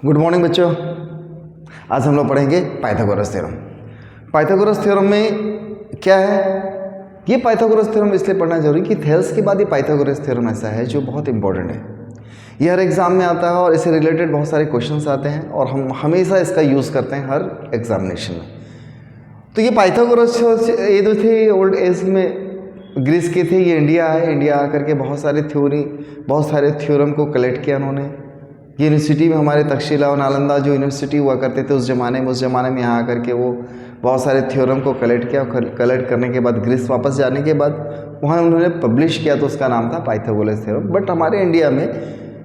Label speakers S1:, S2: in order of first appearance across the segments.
S1: Good morning बच्चों। आज हम लोग पढ़ेंगे पाइथागोरस थ्योरम। पाइथागोरस थ्योरम में क्या है, ये पाइथागोरस थ्योरम इसलिए पढ़ना जरूरी कि थेल्स के बाद ये पाइथागोरस थ्योरम ऐसा है जो बहुत इंपॉर्टेंट है। ये हर एग्जाम में आता है और इससे रिलेटेड बहुत सारे क्वेश्चंस आते हैं और हम हमेशा इसका यूज़ करते हैं हर एग्जामिनेशन में। तो ये पाइथागोरस ये जो थे ओल्ड एज में ग्रीस के थे, ये इंडिया आए। इंडिया आकर के बहुत सारे थ्योरम को कलेक्ट किया उन्होंने। यूनिवर्सिटी में हमारे तक्षशिला और नालंदा जो यूनिवर्सिटी हुआ करते थे उस ज़माने में यहाँ आकर के वो बहुत सारे थ्योरम को कलेक्ट किया। कलेक्ट करने के बाद ग्रीस वापस जाने के बाद वहाँ उन्होंने पब्लिश किया, तो उसका नाम था पाइथागोरस थ्योरम। बट हमारे इंडिया में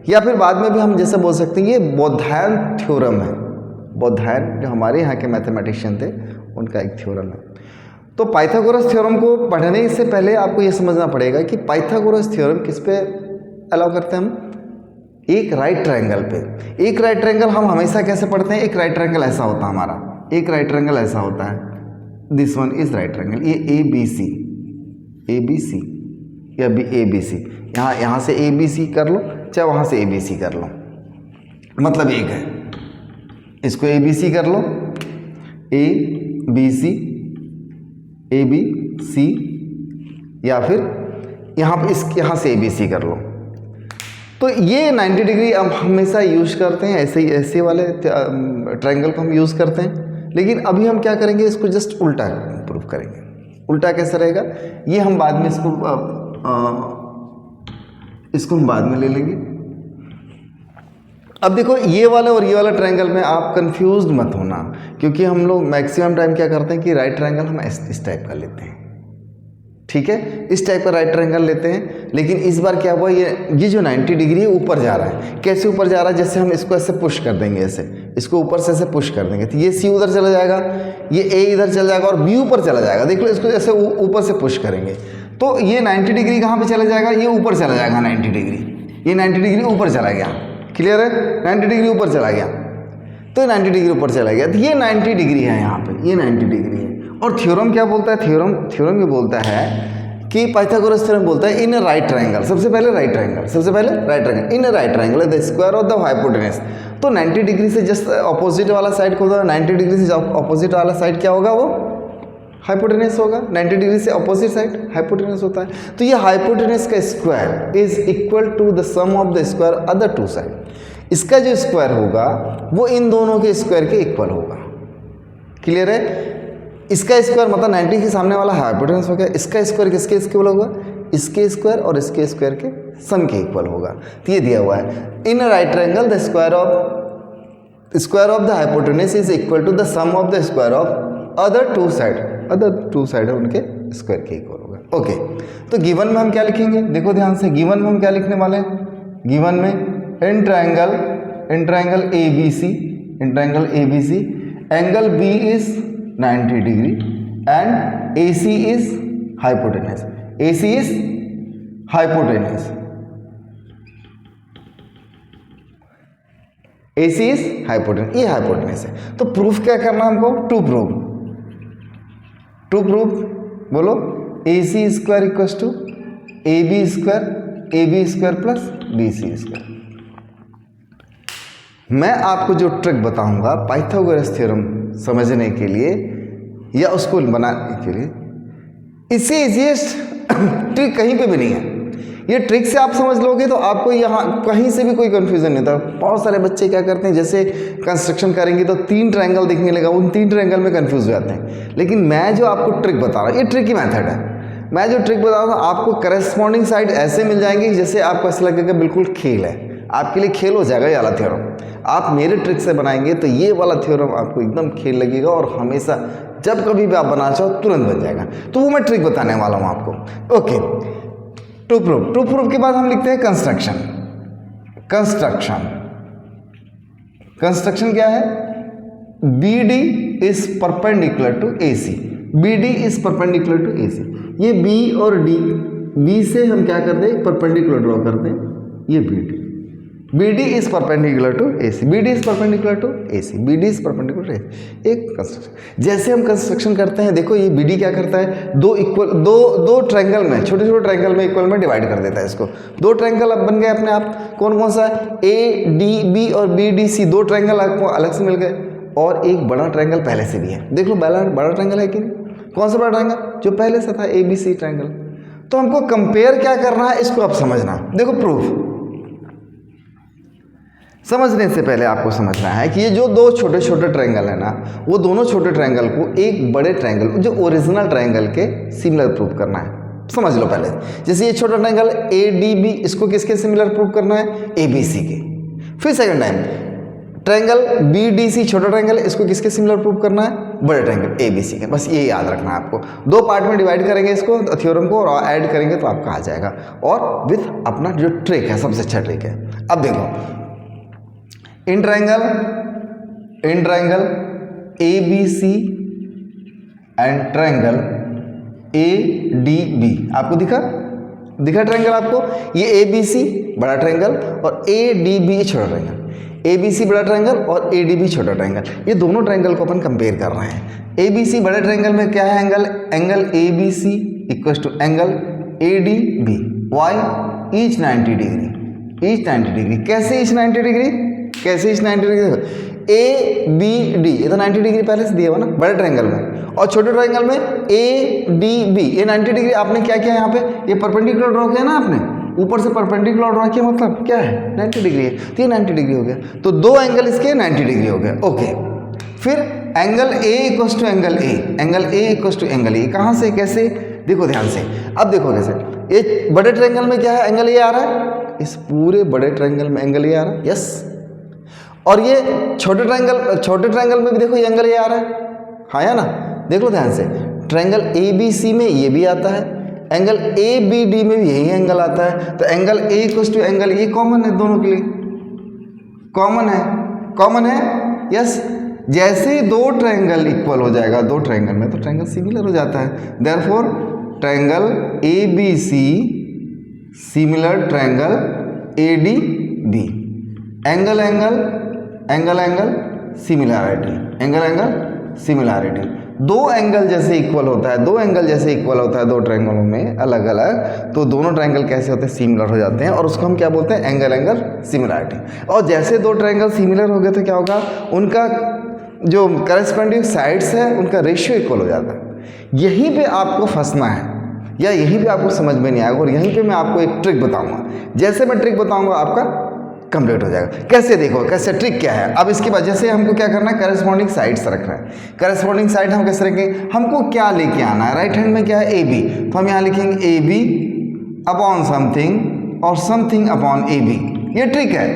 S1: या फिर बाद में भी हम जैसे बोल सकते हैं ये बौधायन थ्योरम है। बौधायन जो हमारे यहाँ के मैथमेटिशियन थे उनका एक थ्योरम है। तो पाइथागोरस थ्योरम को पढ़ने से पहले आपको ये समझना पड़ेगा कि पाइथागोरस थ्योरम किस पे अलाउ करते हैं हम, एक राइट ट्रायंगल पे। एक राइट ट्रायंगल हम हमेशा कैसे पढ़ते हैं, एक राइट ट्रायंगल ऐसा होता है हमारा, एक राइट ट्रायंगल ऐसा होता है, this one is right triangle. ये ए बी सी या ए बी सी, यहाँ से ए बी सी कर लो चाहे वहाँ से ए बी सी कर लो, मतलब एक है। इसको ए बी सी कर लो, ए बी सी, या फिर यहाँ से ए बी सी कर लो। तो ये 90 डिग्री हम हमेशा यूज करते हैं, ऐसे वाले ट्रायंगल को हम यूज़ करते हैं। लेकिन अभी हम क्या करेंगे, इसको जस्ट उल्टा प्रूव करेंगे। उल्टा कैसे रहेगा ये हम बाद में इसको हम बाद में ले लेंगे। अब देखो ये वाला और ये वाला ट्रायंगल में आप कंफ्यूज्ड मत होना, क्योंकि हम लोग मैक्सिमम टाइम क्या करते हैं कि राइट ट्रायंगल हम इस टाइप का लेते हैं, ठीक है, इस टाइप का राइट ट्रायंगल लेते हैं। लेकिन इस बार क्या हुआ, ये जो 90 डिग्री है ऊपर जा रहा है। कैसे ऊपर जा रहा है, जैसे हम इसको ऐसे पुश कर देंगे, ऐसे इसको ऊपर से ऐसे पुश कर देंगे तो ये सी उधर चला जाएगा, ये ए इधर चला जाएगा और बी ऊपर चला जाएगा। देख लो, इसको ऐसे ऊपर से पुश करेंगे तो ये 90 डिग्री कहाँ पे चला जाएगा, ये ऊपर चला जाएगा 90 डिग्री। ये 90 डिग्री ऊपर चला गया, क्लियर है, 90 डिग्री ऊपर चला गया, तो 90 डिग्री ऊपर चला गया। तो ये 90 डिग्री है, यहाँ पे ये 90 डिग्री है। और थ्योरम क्या बोलता है, थ्योरम ये बोलता है कि पाइथागोरस थ्योरम बोलता है इन राइट ट्रायंगल, सबसे पहले right triangle in right triangle the square of the hypotenuse. तो 90 डिग्री से जस्ट अपोजिट वाला साइड को, 90 डिग्री से अपोजिट वाला साइड क्या होगा, वो हाइपोटेनस होगा। 90 डिग्री से अपोजिट साइड हाइपोटेनस होता है। तो ये हाइपोटेनस का square is equal to the sum of the square other two side. इसका जो स्क्वायर होगा वो इन दोनों के स्क्वायर के इक्वल होगा, क्लियर है। इसका स्क्वायर मतलब 90 के सामने वाला हाइपोटेनस हो गया, इसका स्क्वायर किसके इक्वल होगा, इसके स्क्वायर और इसके स्क्वायर के सम के इक्वल होगा। तो ये दिया हुआ है, in right triangle the square of the hypotenuse is equal to the sum of the square of other two side है उनके स्क्वायर के इक्वल होगा। ओके, तो गिवन में हम क्या लिखेंगे, देखो ध्यान से, गिवन में हम क्या लिखने वाले हैं, गिवन में in triangle A B C angle B is 90 degree and AC is hypotenuse, ये हाइपोटेनस है। तो प्रूफ क्या करना हमको, टू प्रूफ बोलो, AC square equals to AB square plus BC square. मैं आपको जो ट्रिक बताऊंगा पाइथागोरस थ्योरम समझने के लिए या उसको बनाने के लिए, इससे इजीएस्ट ट्रिक कहीं पे भी नहीं है। ये ट्रिक से आप समझ लोगे तो आपको यहाँ कहीं से भी कोई कंफ्यूजन नहीं होता। बहुत सारे बच्चे क्या करते हैं, जैसे कंस्ट्रक्शन करेंगे तो 3 ट्रायंगल दिखने लगा, उन 3 ट्रायंगल में कंफ्यूज हो जाते हैं। लेकिन मैं जो आपको ट्रिक बता रहा हूँ, ये ट्रिक की मेथड है। मैं जो ट्रिक बता रहा हूँ आपको करस्पॉन्डिंग साइड ऐसे मिल जाएंगी जैसे आपको ऐसा लगेगा बिल्कुल खेल है, आपके लिए खेल हो जाएगा ये वाला थ्योरम। आप मेरे ट्रिक से बनाएंगे तो ये वाला थ्योरम आपको एकदम खेल लगेगा और हमेशा जब कभी भी आप बनाना चाहो तुरंत बन जाएगा। तो वो मैं ट्रिक बताने वाला हूँ आपको। ओके, टू प्रूफ के बाद हम लिखते हैं कंस्ट्रक्शन क्या है, BD is perpendicular to AC, ये B और D, B से हम क्या करते हैं, परपेंडिकुलर ड्रॉ करते हैं, ये BD is perpendicular to AC, एक कंस्ट्रक्शन। जैसे हम कंस्ट्रक्शन करते हैं, देखो ये BD क्या करता है, दो ट्रायंगल में, छोटे ट्रायंगल में इक्वल में डिवाइड कर देता है इसको। 2 ट्रायंगल अब बन गए अपने आप, कौन कौन सा है, ए डी बी और बी डी सी, दो ट्रायंगल आपको अलग से मिल गए और एक बड़ा ट्रायंगल पहले से भी है। देख लो बड़ा ट्रायंगल है कि नहीं, कौन सा बड़ा ट्रायंगल, जो पहले से था, ए बी सी ट्रायंगल। तो हमको कंपेयर क्या करना है, इसको आप समझना। देखो प्रूफ समझने से पहले आपको समझना है कि ये जो दो छोटे छोटे ट्रायंगल है ना, वो दोनों छोटे ट्रायंगल को एक बड़े ट्रायंगल, जो ओरिजिनल ट्रायंगल के सिमिलर प्रूव करना है। समझ लो पहले, जैसे ये छोटा ट्रायंगल ए डी बी, इसको किसके सिमिलर प्रूव करना है, ए बी सी के। फिर second time triangle B D C, छोटा ट्रायंगल, इसको किसके सिमिलर प्रूव करना है, बड़े ट्रायंगल ए बी सी के। बस ये याद रखना है आपको। दो पार्ट में डिवाइड करेंगे इसको थ्योरम को और ऐड करेंगे तो आपका आ जाएगा, और विथ अपना जो ट्रिक है, सबसे अच्छा ट्रिक है। अब देखो in triangle A B C and triangle A D B, आपको दिखा ट्रायंगल आपको, ये ए बी सी बड़ा ट्रायंगल और ए डी बी छोटा ट्रायंगल, ए बी सी बड़ा ट्रायंगल और ए डी बी छोटा ट्रायंगल। ये दोनों ट्रायंगल को अपन कंपेयर कर रहे हैं। ए बी सी बड़े ट्रायंगल में क्या है, angle A B C equal to angle A D B, why each 90 degree. कैसे ईच 90 डिग्री, कैसे each 90 degree, A B D, ये तो 90 डिग्री पहले से दिया हुआ ना बड़े ट्रायंगल में, और छोटे ट्रायंगल में ए डी बी, ये 90 डिग्री। आपने क्या किया यहाँ पे, ये परपेंडिकुलर ड्रॉ किया ना आपने, ऊपर से परपेंडिकुलर ड्रॉ किया, मतलब क्या है 90 डिग्री है, तो ये 90 डिग्री हो गया। तो दो एंगल इसके 90 डिग्री हो गए। ओके, फिर angle A equals to angle A equals to angle A, कहाँ से कैसे, देखो ध्यान से। अब देखो कैसे, ये बड़े ट्रायंगल में क्या है, एंगल ए आ रहा है, इस पूरे बड़े ट्रायंगल में एंगल ए आ रहा है, यस। और ये छोटे ट्रायंगल में भी देखो ये एंगल ए आ रहा है, हाँ या ना, देख लो ध्यान से। ट्रायंगल ए बी सी में ये भी आता है, एंगल ए बी डी में भी यही एंगल आता है। तो angle A equals to angle, ये कॉमन है दोनों के लिए, कॉमन है, यस। जैसे दो ट्रायंगल इक्वल हो जाएगा दो ट्रायंगल में, तो ट्रायंगल सिमिलर हो जाता है। Therefore triangle A B C similar triangle A D B, angle similarity. दो एंगल जैसे इक्वल होता है, दो ट्रायंगलों में अलग अलग, तो दोनों ट्रायंगल कैसे होते हैं, सिमिलर हो जाते हैं, और उसको हम क्या बोलते हैं, एंगल सिमिलैरिटी। और जैसे दो ट्रायंगल सिमिलर हो गए तो क्या होगा, उनका जो करस्पॉन्डिंग साइड्स है उनका रेशियो इक्वल हो जाता है। यहीं पे आपको फंसना है या यहीं पे आपको समझ में नहीं आएगा, और यहीं पे मैं आपको एक ट्रिक बताऊंगा। जैसे मैं ट्रिक बताऊंगा आपका कंप्लीट हो जाएगा। कैसे, देखो कैसे, ट्रिक क्या है। अब इसकी वजह से हमको क्या करना है, करस्पॉन्डिंग साइड्स रखना है। करस्पॉन्डिंग साइड हम कैसे रखेंगे, हमको क्या लेके आना है, राइट हैंड में क्या है, ए बी, तो हम यहाँ लिखेंगे ए बी अपॉन समथिंग और समथिंग अपॉन ए बी। ये ट्रिक है,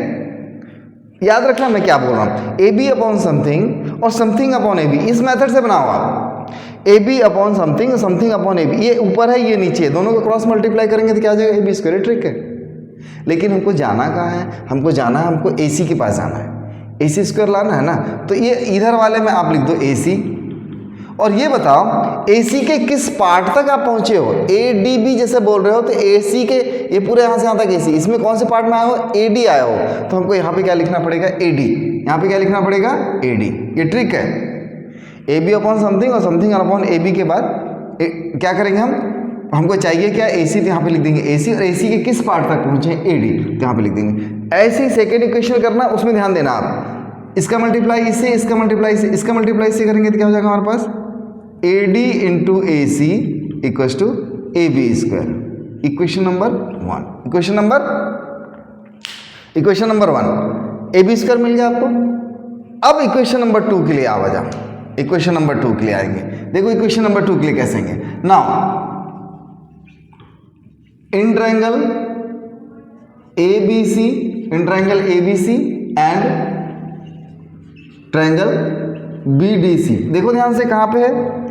S1: याद रखना मैं क्या बोल रहा हूँ, ए बी अपॉन समथिंग और समथिंग अपॉन ए बी। इस मेथड से बनाओ आप, A B upon something, something upon A B. ये ऊपर है, ये नीचे है, दोनों को क्रॉस मल्टीप्लाई करेंगे तो क्या आ जाएगा, ए बी स्क्वायर। ट्रिक है, लेकिन हमको जाना कहाँ है, हमको ए सी के पास जाना है, ए सी स्क्वायर लाना है ना। तो ये इधर वाले में आप लिख दो ए सी, और ये बताओ ए सी के किस पार्ट तक आप पहुँचे हो। ए डी बी जैसे बोल रहे हो तो ए सी के ये पूरे यहाँ से यहाँ तक ए सी, इसमें कौन से पार्ट में आए हो, ए डी आए हो, तो हमको यहाँ पे क्या लिखना पड़ेगा, ए डी। यहाँ पे क्या लिखना पड़ेगा, ए डी। ये ट्रिक है, ए बी अपॉन समथिंग और समथिंग अपॉन ए बी के बाद क्या करेंगे हमको चाहिए क्या, ए सी, तो यहाँ पे लिख देंगे ए सी, और ए सी के किस पार्ट तक पहुँचे, ए डी, तो यहाँ पे लिख देंगे। ऐसे ही सेकेंड इक्वेशन करना, उसमें ध्यान देना आप, इसका मल्टीप्लाई इससे, इसका मल्टीप्लाई इससे, इसका मल्टीप्लाई इससे करेंगे तो क्या हो जाएगा हमारे पास, A D into A C equals to A B square. Equation number 1, equation number 1 A B square मिल गया आपको। अब इक्वेशन नंबर 2 के लिए आवा जाओ, इक्वेशन नंबर 2 के लिए आएंगे। देखो इक्वेशन नंबर 2 के लिए कैसे आएंगे, now in triangle A B C and triangle B D C. देखो ध्यान से कहाँ पे है,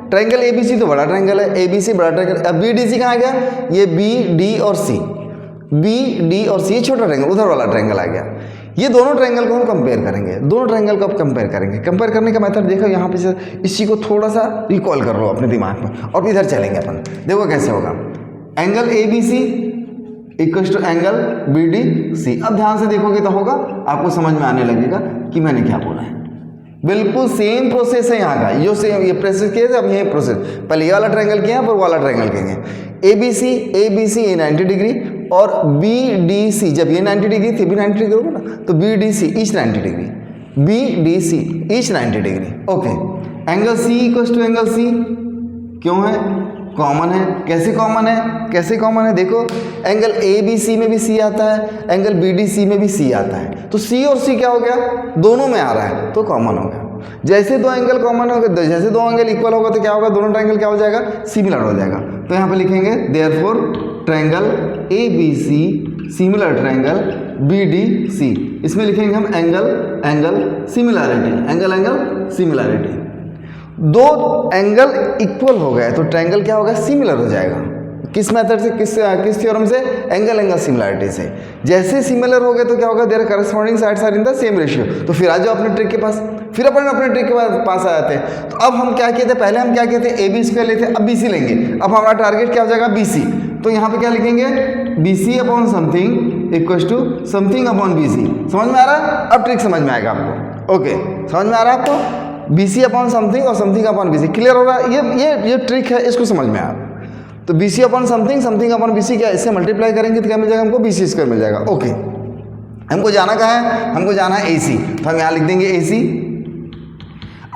S1: ट्रायंगल ए बी सी तो बड़ा ट्रायंगल है, ए बी सी बड़ा ट्रायंगल, अब बी डी सी कहाँ गया, ये बी डी और सी, बी डी और सी, ये छोटा ट्रायंगल, उधर वाला ट्रायंगल आ गया। ये दोनों ट्रायंगल को हम कंपेयर करेंगे, दोनों ट्रायंगल को आप कंपेयर करेंगे। कंपेयर करने का मेथड देखो यहाँ पे, इसी को थोड़ा सा रिकॉल कर लो अपने दिमाग में, और इधर चलेंगे अपन। देखो कैसे होगा, angle A B C equals to angle B D C. अब ध्यान से देखोगे तो होगा, आपको समझ में आने लगेगा कि मैंने क्या बोला है। बिल्कुल सेम प्रोसेस है यहाँ का, जो सेम ये प्रोसेस किए थे, अब यही प्रोसेस, पहले ये वाला ट्रायंगल किया, फिर वाला ट्रायंगल किए। ए बी सी 90 डिग्री, और बी डी सी, जब ये 90 डिग्री थी, भी 90 डिग्री होगा ना, तो B D C each 90 degree, B D C each 90 degree. Okay, angle C equal to angle C क्यों है, कॉमन है। कैसे कॉमन है, कैसे कॉमन है, देखो एंगल ए बी सी में भी सी आता है, एंगल बी डी सी में भी सी आता है, तो सी और सी क्या हो गया, दोनों में आ रहा है, तो कॉमन हो गया। जैसे दो एंगल कॉमन हो गए, जैसे दो एंगल इक्वल होगा तो क्या होगा, दोनों ट्रायंगल क्या हो जाएगा, सिमिलर हो जाएगा। तो यहाँ पे लिखेंगे therefore triangle A B C similar triangle B D C. इसमें लिखेंगे हम एंगल सिमिलैरिटी, एंगल सिमिलैरिटी। दो एंगल इक्वल हो गए तो ट्रायंगल क्या होगा, सिमिलर हो जाएगा। किस मेथड से, किस थ्योरम से, एंगल सिमिलैरिटी से। जैसे सिमिलर हो गए तो क्या होगा, their corresponding sides are in the same ratio. तो फिर आ जाओ अपने ट्रिक के पास, फिर अपन अपने ट्रिक के पास आ जाते हैं। तो अब हम क्या कहते हैं, पहले हम क्या कहते हैं, ए बी स्क्वायर लेते हैं, अब बी सी लेंगे। अब हमारा टारगेट क्या हो जाएगा, बी सी। तो यहाँ पे क्या लिखेंगे, B C upon something equal to something upon B C. समझ में आ रहा है, अब ट्रिक समझ में आएगा आपको। ओके, समझ में आ रहा है आपको, बी सी अपॉन समथिंग और something upon B C. Clear हो रहा है, ये ट्रिक है, इसको समझ में आ रहा है। तो B C upon something, something upon B C, क्या इससे मल्टीप्लाई करेंगे तो क्या मिल जाएगा हमको, बी सी स्क्वायर मिल जाएगा। ओके, हमको जाना कहाँ है, हमको जाना है ए सी, तो हम यहाँ लिख देंगे ए सी।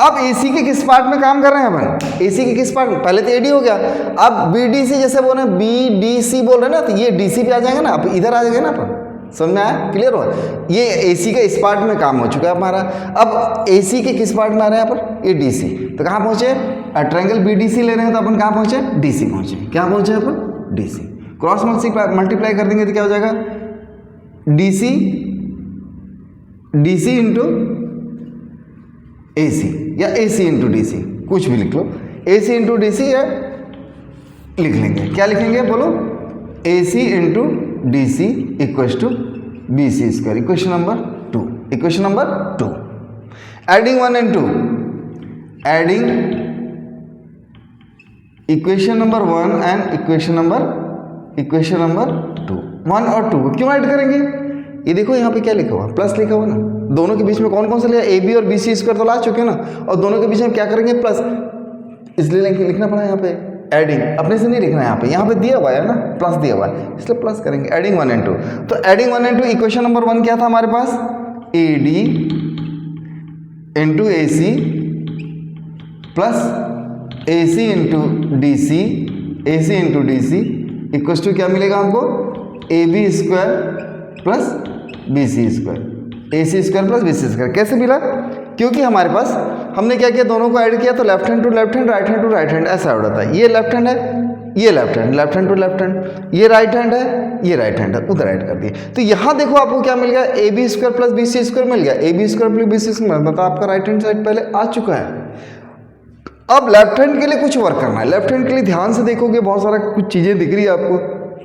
S1: अब ए सी के किस पार्ट में काम कर रहे हैं अपन, ए सी के किस पार्ट में, पहले तो ए डी हो गया, अब बी डी सी जैसे बोल रहे हैं, बी डी सी बोल रहे हैं ना, तो ये डी सी पे आ जाएंगे ना, अब इधर आ जाएंगे ना अपन। समझ में आया, क्लियर हो, ये ए सी का इस पार्ट में काम हो चुका है हमारा। अब ए सी के किस पार्ट में आ रहे हैं यहाँ पर, ए डी सी। तो कहाँ पहुँचे, ट्रायंगल बी डी सी ले रहे हैं, तो अपन कहाँ पहुँचे, डी सी पहुँचे। क्या पहुँचे अपन, डी सी। क्रॉस मल्टीप्लाई कर देंगे तो क्या हो जाएगा, डी सी इंटू ए सी, या ए सी इंटू डी सी, कुछ भी लिख लो, ए सी इंटू डी सी, या लिख लेंगे, क्या लिखेंगे बोलो, A C into D C equal to B C square. Equation number 2, equation number 2। Adding 1 and 2, adding equation number 1 and equation number 2। 1 और 2 क्यों ऐड करेंगे, ये देखो यहाँ पे क्या लिखा हुआ, प्लस लिखा हुआ ना, दोनों के बीच में कौन कौन सा लिया, ए बी और बी सी स्क्वायर तो ला चुके हैं ना, और दोनों के बीच में क्या करेंगे, प्लस, इसलिए लिखना पड़ा यहाँ पे एडिंग, अपने से नहीं लिखना है, यहाँ पे दिया हुआ है ना, प्लस दिया हुआ है, इसलिए प्लस करेंगे। एडिंग 1 and 2, तो एडिंग 1 and 2, इक्वेशन नंबर 1 क्या था हमारे पास, A D into A C plus A C into D C, A C into D C equal to क्या मिलेगा हमको, A B square plus B C square, A C square plus B C square. कैसे मिला, क्योंकि हमारे पास हमने क्या किया, दोनों को ऐड किया तो left hand to left hand, right hand to right hand ऐसा ऐड होता है। ये लेफ्ट हैंड है, ये left hand to left hand, ये राइट हैंड है, ये राइट हैंड है, उधर ऐड कर दिए। तो यहाँ देखो आपको क्या मिल गया, A B square plus B C square मिल गया, A B square plus B C square, मतलब आपका राइट हैंड साइड पहले आ चुका है। अब लेफ्ट हैंड के लिए कुछ वर्क करना है। लेफ्ट हैंड के लिए ध्यान से देखोगे, बहुत सारा कुछ चीज़ें दिख रही है आपको,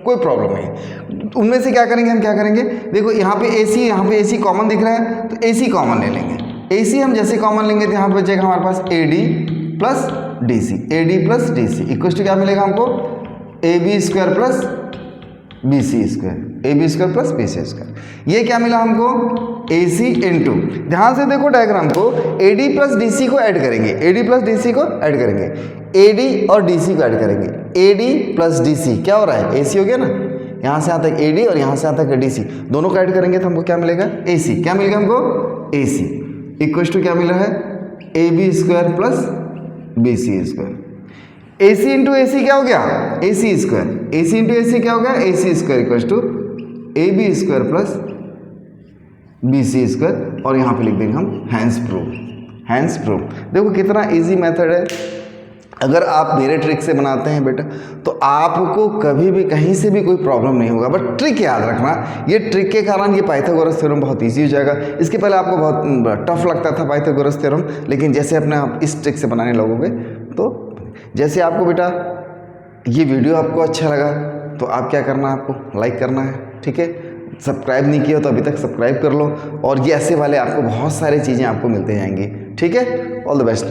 S1: कोई प्रॉब्लम नहीं। उनमें से क्या करेंगे, हम क्या करेंगे, देखो यहाँ पे ए सी, यहाँ पे ए सी कॉमन दिख रहा है, तो ए सी कॉमन ले लेंगे। ए सी हम जैसे कॉमन लेंगे तो यहाँ पे बचेगा हमारे पास A D plus D C, A D plus D C equal to क्या मिलेगा हमको, A B square plus B C square, A B square plus B C square. ये क्या मिला हमको, ए सी इंटू, ध्यान से देखो डायग्राम को, A D plus D C को ऐड करेंगे, A D plus D C को ऐड करेंगे, ए डी और डी सी को ऐड करेंगे, A D plus D C क्या हो रहा है, ए सी हो गया ना, यहाँ से आता है ए डी और यहाँ से आता है डी सी, दोनों को ऐड करेंगे तो हमको क्या मिलेगा, ए सी। क्या मिल गया हमको, ए सी इक्वल टू क्या मिला है, A B square plus B C square. A C into A C क्या हो गया, A C square, A C into A C क्या हो गया, A C square equal to A B square plus B C square, और यहाँ पे लिख देंगे हम हैंस प्रूफ, हैंस प्रूफ। देखो कितना इजी मेथड है। अगर आप मेरे ट्रिक से बनाते हैं बेटा तो आपको कभी भी कहीं से भी कोई प्रॉब्लम नहीं होगा। बट ट्रिक याद रखना, ये ट्रिक के कारण ये पाइथागोरस थ्योरम बहुत इजी हो जाएगा। इसके पहले आपको बहुत टफ लगता था पाइथागोरस थ्योरम, लेकिन जैसे अपने आप इस ट्रिक से बनाने लगोगे तो जैसे आपको बेटा ये वीडियो आपको अच्छा लगा तो आप क्या करना है, आपको लाइक करना है, ठीक है। सब्सक्राइब नहीं किया तो अभी तक सब्सक्राइब कर लो, और ये ऐसे वाले आपको बहुत सारी चीज़ें आपको मिलते जाएंगी, ठीक है। All the best.